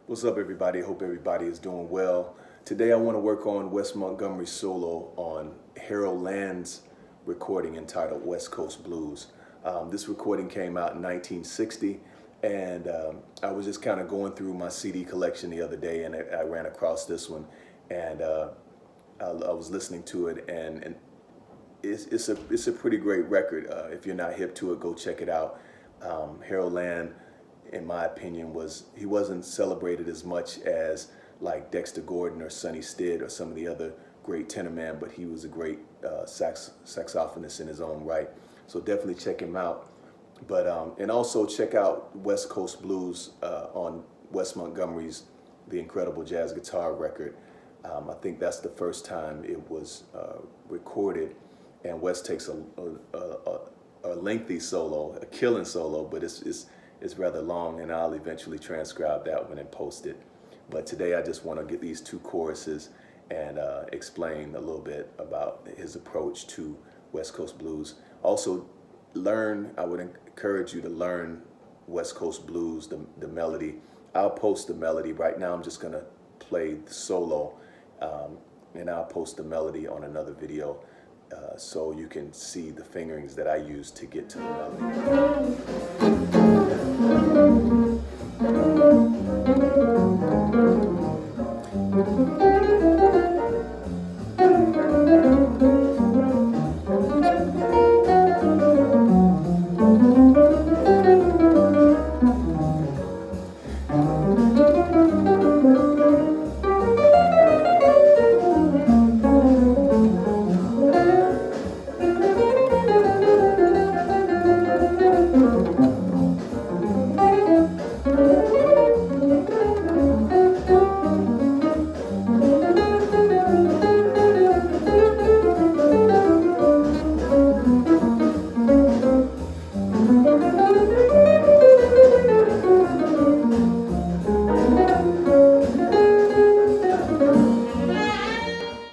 What's up, everybody? Hope everybody is doing well. Today I want to work on Wes Montgomery's solo on Harold Land's recording entitled West Coast Blues. This recording came out in 1960, and I was just kind of going through my CD collection the other day, and I ran across this one, and I was listening to it, and it's a pretty great record. If you're not hip to it, go check it out. Harold Land, in my opinion, he wasn't celebrated as much as like Dexter Gordon or Sonny Stitt or some of the other great tenor men, but he was a great saxophonist in his own right. So definitely check him out. But and also check out West Coast Blues on Wes Montgomery's The Incredible Jazz Guitar record. I think that's the first time it was recorded, and Wes takes a lengthy solo, a killing solo, but it's rather long, and I'll eventually transcribe that one and post it. But today I just want to get these two choruses and explain a little bit about his approach to West Coast Blues. Also, I would encourage you to learn West Coast Blues, the melody. I'll post the melody. Right now I'm just going to play the solo, and I'll post the melody on another video so you can see the fingerings that I use to get to the melody.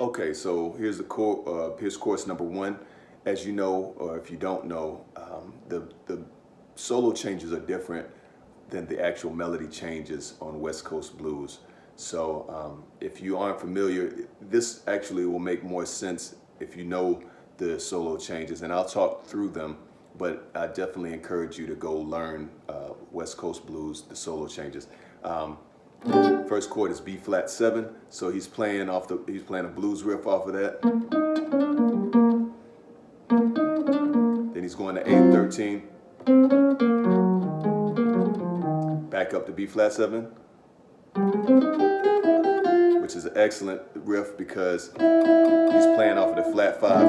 Okay, so here's here's course number one. As you know, or if you don't know, the solo changes are different than the actual melody changes on West Coast Blues. So if you aren't familiar, this actually will make more sense if you know the solo changes, and I'll talk through them, but I definitely encourage you to go learn West Coast Blues, the solo changes. First chord is B flat 7, so he's playing a blues riff off of that. Then he's going to A13, back up to B flat 7, which is an excellent riff because he's playing off of the flat 5.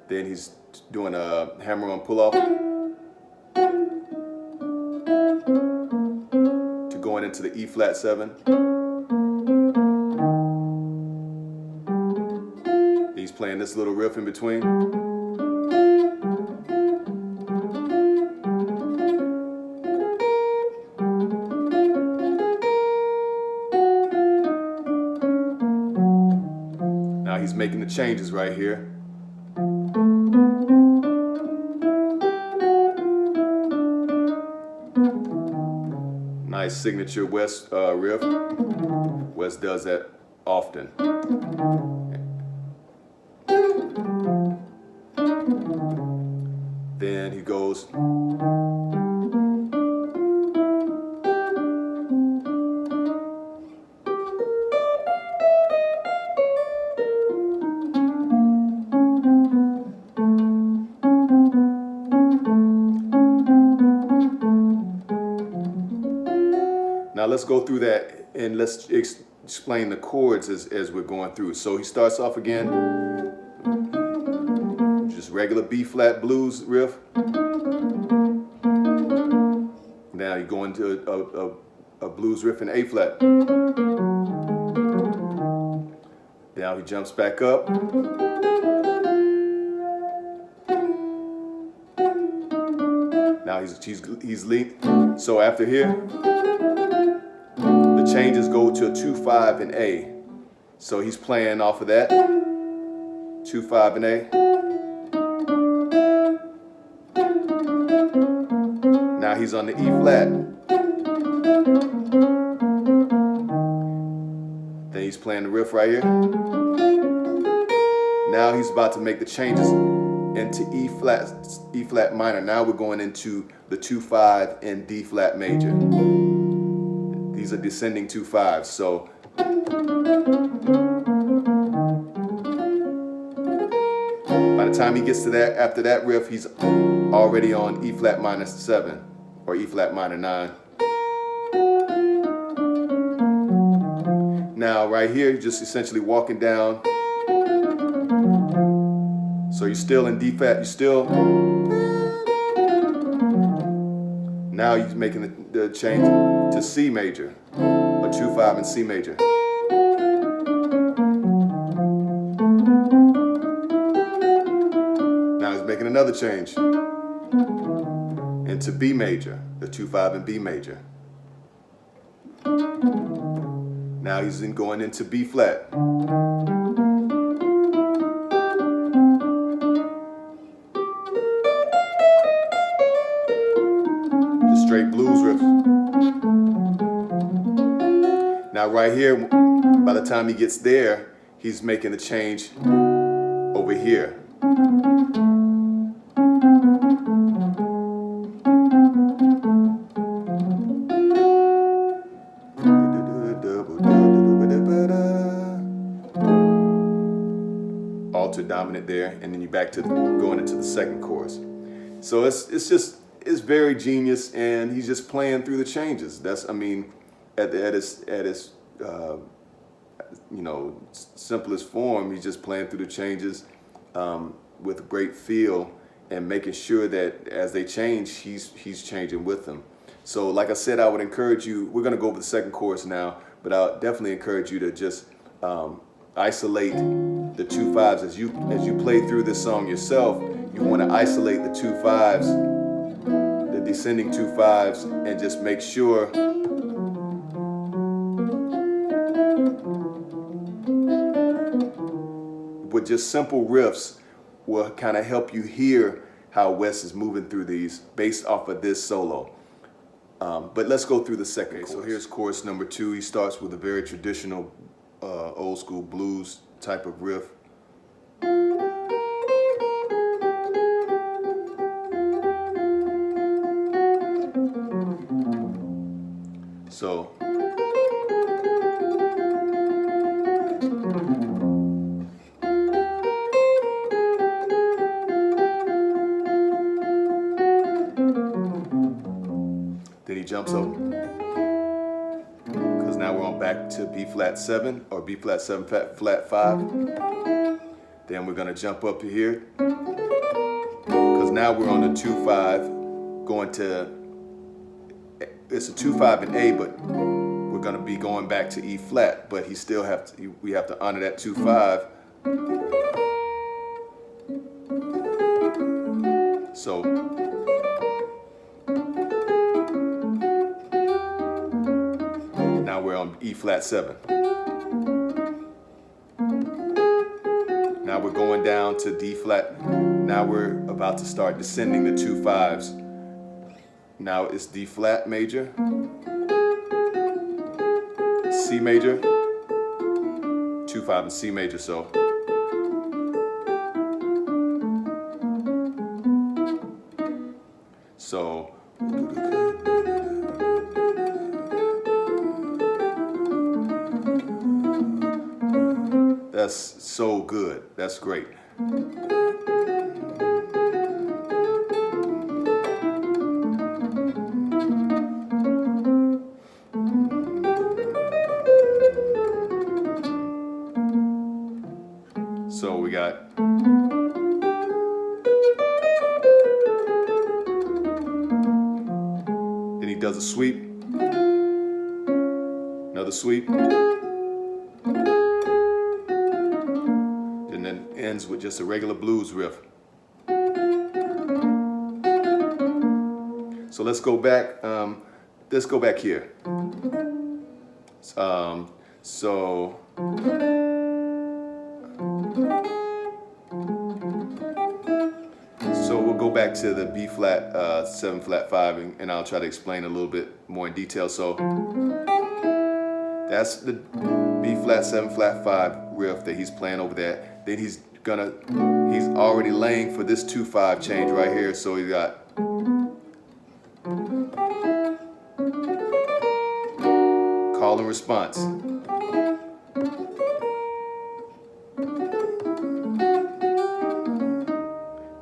Then he's doing a hammer-on pull-off, going into the E flat 7. He's playing this little riff in between. Now he's making the changes right here. Nice signature Wes riff. Wes does that often. Then he goes Now let's go through that and let's explain the chords as we're going through. So he starts off again, just regular B flat blues riff. Now you go into a blues riff in A flat. Now he jumps back up. Now he's lead. So after here, the changes go to a 2-5 in A. So he's playing off of that 2-5 in A. Now he's on the E flat. he's playing the riff right here. Now he's about to make the changes into E flat minor. Now we're going into the 2/5 in D flat major. These are descending 2/5s. So by the time he gets to that, after that riff, he's already on E flat minor 7 or E flat minor 9. Now right here, you're just essentially walking down. So you're still in D flat, you're still. Now he's making the change to C major, a 2/5 in C major. Now he's making another change into B major, the 2/5 in B major. Now he's going into B flat. Just straight blues riffs. Now right here, by the time he gets there, he's making the change over here. Alto dominant there, and then you're back to going into the second chorus. So it's very genius, and he's just playing through the changes. That's, I mean, at his simplest form, he's just playing through the changes with great feel and making sure that as they change, he's changing with them. So like I said, I would encourage you, we're gonna go over the second chorus now, but I'll definitely encourage you to just isolate the 2/5s as you play through this song yourself. You want to isolate the 2/5s, the descending 2/5s, and just make sure with just simple riffs will kind of help you hear how Wes is moving through these based off of this solo. But let's go through the second chorus. So here's chorus number 2. He starts with a very traditional old school blues type of riff. So then he jumps up, because now we're on back to B flat 7 or B flat 7 flat 5. Then we're gonna jump up here, because now we're on the 2/5 going to, it's a 2/5 in A, but we're gonna be going back to E flat, but we have to honor that 2/5. So now we're on E flat 7. Now we're going down to D flat. Now we're about to start descending the 2/5s. Now it's D flat major, C major, 2/5 in C major. So that's so good. That's great. So we got then he does a sweep, another sweep, and then ends with just a regular blues riff. So let's go back. Let's go back here. So we'll go back to the B flat 7 flat 5, and I'll try to explain a little bit more in detail. So that's the B B flat 7 flat 5 riff that he's playing over that. Then he's already laying for this 2/5 change right here. So he's got call and response.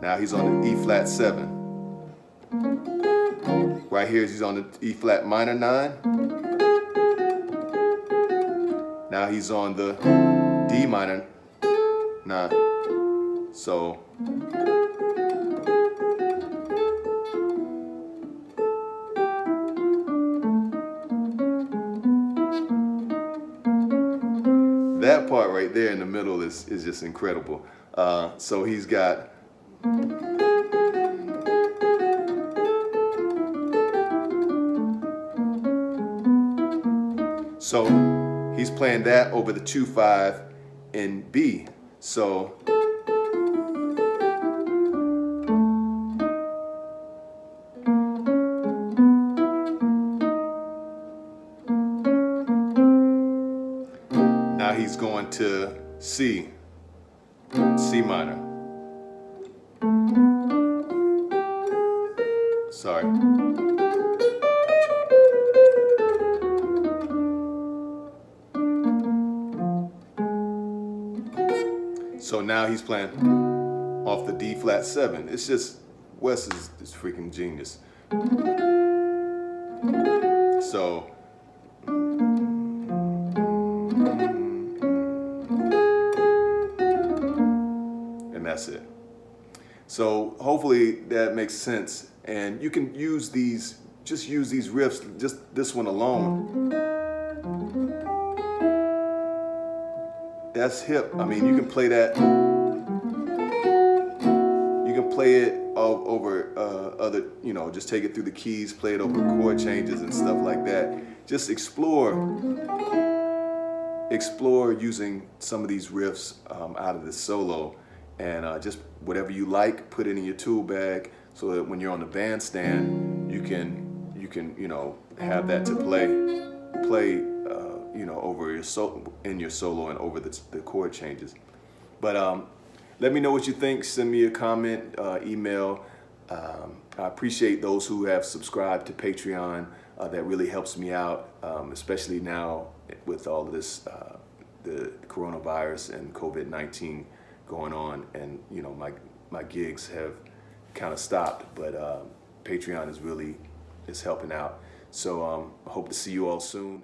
Now he's on the E flat 7. Right here he's on the E flat minor 9. Now he's on the D minor 9. So that part right there in the middle is just incredible. So he's got he's playing that over the 2/5 in B. So now he's going to C minor. Sorry. So now he's playing off the D flat 7. It's just, Wes is freaking genius. So and that's it. So hopefully that makes sense, and you can use these, just use these riffs, just this one alone. That's hip. I mean, you can play that. You can play it over other, just take it through the keys, play it over chord changes and stuff like that. Just explore using some of these riffs out of this solo, and just whatever you like, put it in your tool bag so that when you're on the bandstand, you can have that to play over your in your solo and over the chord changes. But let me know what you think. Send me a comment, email. I appreciate those who have subscribed to Patreon. That really helps me out, especially now with all of this, the coronavirus and COVID-19 going on, and my gigs have kind of stopped, but Patreon is helping out. So I hope to see you all soon.